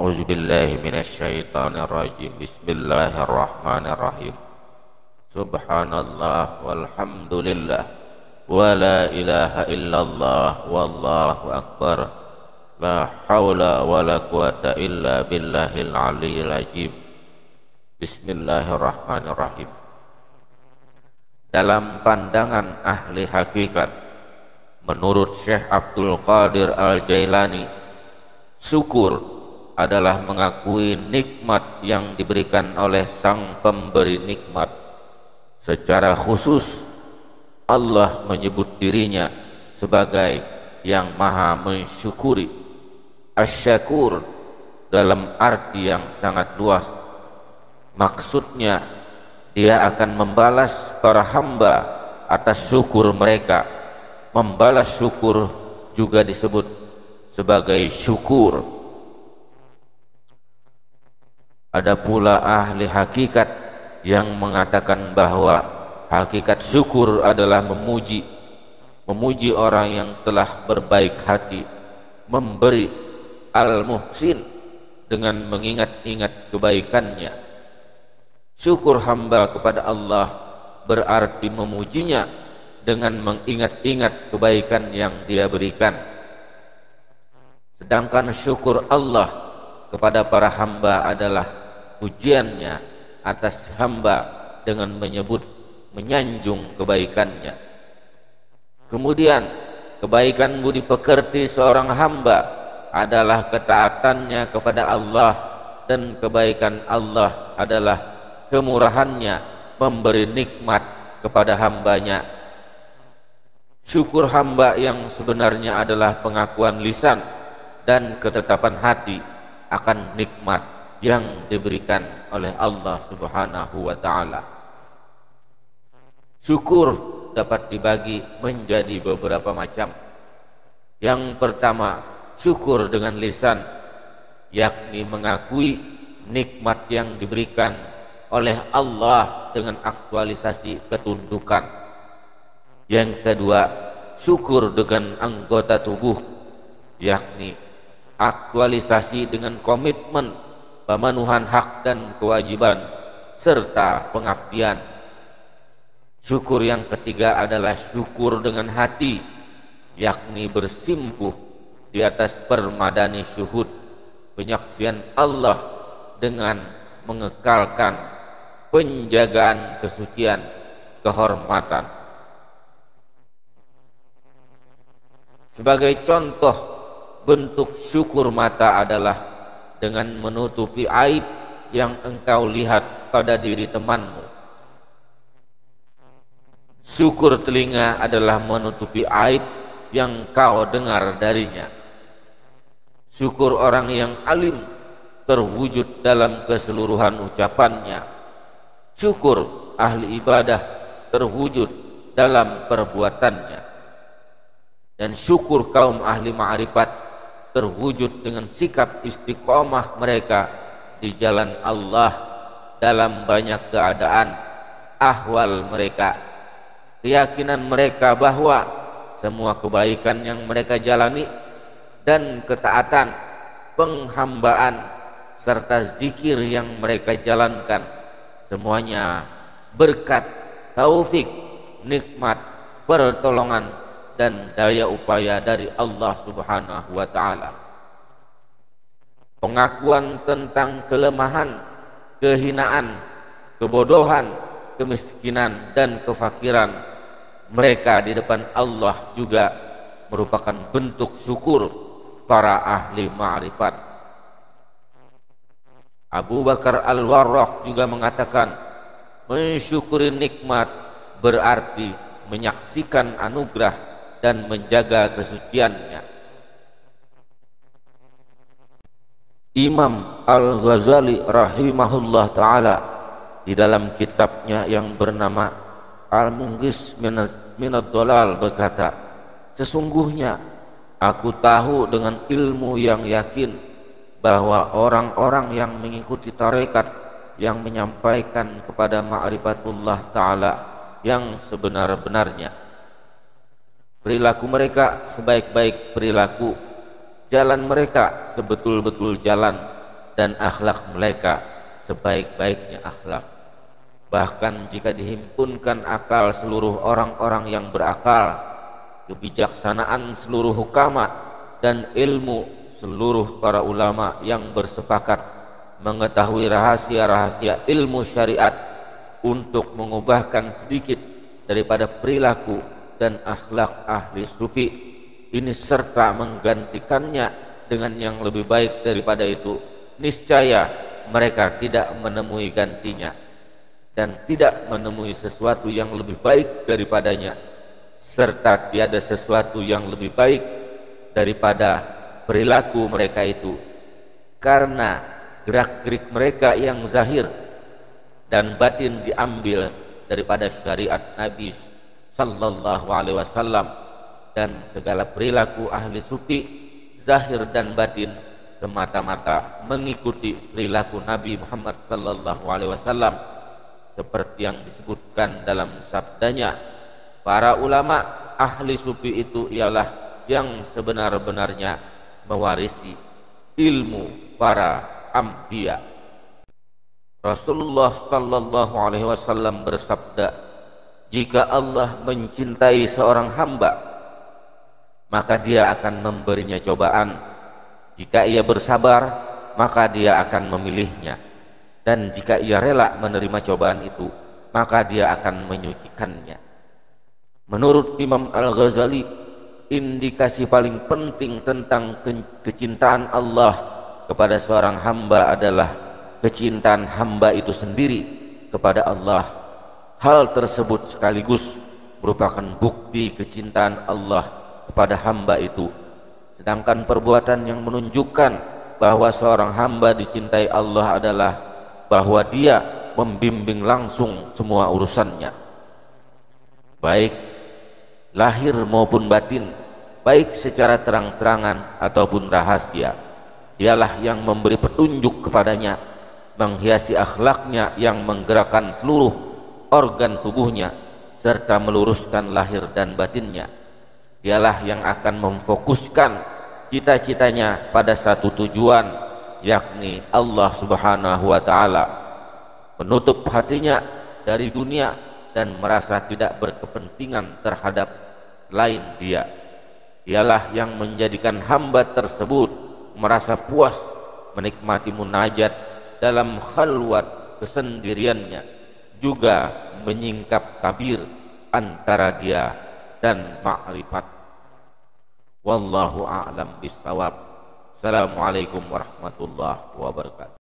أعوذ بالله من الشيطان الرجيم بسم الله الرحمن الرحيم سبحان الله والحمد لله ولا إله إلا الله والله أكبر لا حول ولا قوة إلا بالله العلي العظيم بسم الله الرحمن الرحيم. Dalam pandangan ahli hakikat, menurut Syekh Abdul Qadir Al-Jailani, syukur adalah mengakui nikmat yang diberikan oleh sang pemberi nikmat. Secara khusus, Allah menyebut dirinya sebagai yang maha mensyukuri, asyakur, dalam arti yang sangat luas. Maksudnya, dia akan membalas para hamba atas syukur mereka. Membalas syukur juga disebut sebagai syukur. Ada pula ahli hakikat yang mengatakan bahwa hakikat syukur adalah memuji orang yang telah berbaik hati, memberi, al-muhsin, dengan mengingat-ingat kebaikannya. Syukur hamba kepada Allah berarti memujinya dengan mengingat-ingat kebaikan yang dia berikan. Sedangkan syukur Allah kepada para hamba adalah pujiannya atas hamba dengan menyebut, menyanjung kebaikannya. Kemudian kebaikan budi pekerti seorang hamba adalah ketaatannya kepada Allah, dan kebaikan Allah adalah kemurahannya memberi nikmat kepada hambanya. Syukur hamba yang sebenarnya adalah pengakuan lisan dan ketetapan hati akan nikmat yang diberikan oleh Allah Subhanahu wa ta'ala. Syukur dapat dibagi menjadi beberapa macam. Yang pertama, syukur dengan lisan, yakni mengakui nikmat yang diberikan oleh Allah dengan aktualisasi ketundukan. Yang kedua, syukur dengan anggota tubuh, yakni aktualisasi dengan komitmen pemenuhan hak dan kewajiban serta pengabdian. Syukur yang ketiga adalah syukur dengan hati, yakni bersimpuh di atas permadani syuhud, penyaksian Allah dengan mengekalkan penjagaan kesucian, kehormatan. Sebagai contoh bentuk syukur mata adalah dengan menutupi aib yang engkau lihat pada diri temanmu. Syukur telinga adalah menutupi aib yang kau dengar darinya. Syukur orang yang alim terwujud dalam keseluruhan ucapannya. Syukur ahli ibadah terwujud dalam perbuatannya. Dan syukur kaum ahli ma'rifat terwujud dengan sikap istiqomah mereka di jalan Allah dalam banyak keadaan, ahwal mereka, keyakinan mereka bahwa semua kebaikan yang mereka jalani dan ketaatan, penghambaan serta zikir yang mereka jalankan, semuanya berkat taufik, nikmat, pertolongan dan daya upaya dari Allah Subhanahu wa ta'ala. Pengakuan tentang kelemahan, kehinaan, kebodohan, kemiskinan dan kefakiran mereka di depan Allah juga merupakan bentuk syukur para ahli ma'rifat. Abu Bakar Al-Warraq juga mengatakan, mensyukuri nikmat berarti menyaksikan anugerah dan menjaga kesuciannya. Imam Al-Ghazali rahimahullah ta'ala di dalam kitabnya yang bernama Al-Munghis Minad Dhalal berkata, sesungguhnya aku tahu dengan ilmu yang yakin bahwa orang-orang yang mengikuti tarekat yang menyampaikan kepada ma'rifatullah ta'ala yang sebenar-benarnya, perilaku mereka sebaik-baik perilaku, jalan mereka sebetul-betul jalan, dan akhlak mereka sebaik-baiknya akhlak. Bahkan jika dihimpunkan akal seluruh orang-orang yang berakal, kebijaksanaan seluruh hukama, dan ilmu seluruh para ulama yang bersepakat mengetahui rahasia-rahasia ilmu syariat untuk mengubahkan sedikit daripada perilaku dan akhlak ahli sufi ini serta menggantikannya dengan yang lebih baik daripada itu, niscaya mereka tidak menemui gantinya dan tidak menemui sesuatu yang lebih baik daripadanya, serta tiada sesuatu yang lebih baik daripada perilaku mereka itu, karena gerak-gerik mereka yang zahir dan batin diambil daripada syariat Nabi sallallahu alaihi wasallam, dan segala perilaku ahli sufi zahir dan batin semata-mata mengikuti perilaku Nabi Muhammad sallallahu alaihi wasallam, seperti yang disebutkan dalam sabdanya, para ulama ahli sufi itu ialah yang sebenar-benarnya mewarisi ilmu para anbiya. Rasulullah sallallahu alaihi wasallam bersabda, jika Allah mencintai seorang hamba, maka dia akan memberinya cobaan. Jika ia bersabar, maka dia akan memilihnya. Dan jika ia rela menerima cobaan itu, maka dia akan menyucikannya. Menurut Imam Al-Ghazali, indikasi paling penting tentang kecintaan Allah kepada seorang hamba adalah kecintaan hamba itu sendiri kepada Allah. Hal tersebut sekaligus merupakan bukti kecintaan Allah kepada hamba itu. Sedangkan perbuatan yang menunjukkan bahwa seorang hamba dicintai Allah adalah bahwa dia membimbing langsung semua urusannya, baik lahir maupun batin, baik secara terang-terangan ataupun rahasia. Dialah yang memberi petunjuk kepadanya, menghiasi akhlaknya yang menggerakkan seluruh organ tubuhnya serta meluruskan lahir dan batinnya. Dialah yang akan memfokuskan cita-citanya pada satu tujuan, yakni Allah Subhanahu wa taala, menutup hatinya dari dunia dan merasa tidak berkepentingan terhadap selain dia. Dialah yang menjadikan hamba tersebut merasa puas menikmati munajat dalam khalwat kesendiriannya, juga menyingkap tabir antara dia dan ma'rifat. Wallahu a'lam bissawab. Assalamualaikum warahmatullahi wabarakatuh.